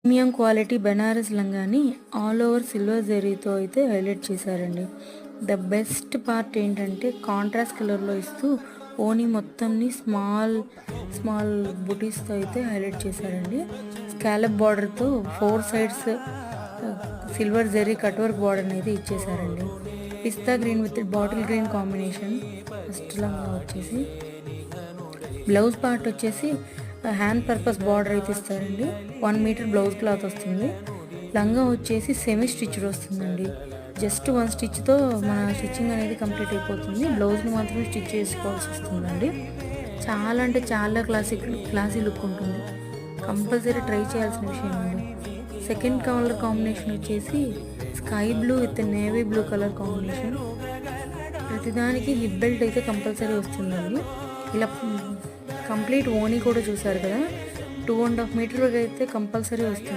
Premium quality Banaras లంగాని all over silver జరీతో అయితే హైలైట్ చేశారండి. ద బెస్ట్ పార్ట్ ఏంటంటే కాంట్రాస్ట్ కలర్లో ఇస్తూ ఓనీ మొత్తంని స్మాల్ స్మాల్ బుటీస్తో అయితే హైలైట్ చేశారండి. స్కాలప్ బార్డర్తో 4 sides silver zari cut work border అయితే ఇచ్చేసారండి. Pista green with bottle green combination first లంగా వచ్చేసి. బ్లౌజ్ పార్ట్ వచ్చేసి హ్యాండ్ పర్పస్ బార్డర్ అయితే ఇస్తారండి. 1 మీటర్ బ్లౌజ్ క్లాత్ వస్తుంది. లంగా వచ్చేసి సెమీ స్టిచ్డ్ వస్తుందండి. జస్ట్ 1 స్టిచ్తో మన స్టిచ్చింగ్ అనేది కంప్లీట్ అయిపోతుంది. బ్లౌజ్ని మాత్రమే స్టిచ్ చేసుకోవాల్సి వస్తుందండి. చాలా అంటే చాలా క్లాసీ లుక్ ఉంటుంది. కంపల్సరీ ట్రై చేయాల్సిన విషయం అండి. సెకండ్ కలర్ కాంబినేషన్ వచ్చేసి sky blue with navy blue colour combination. ప్రతిదానికి హిప్ బెల్ట్ అయితే కంపల్సరీ వస్తుందండి. ఇలా కంప్లీట్ ఓనీ కూడా చూసారు కదా, 2.5 మీటర్ అయితే కంపల్సరీ వస్తుంది.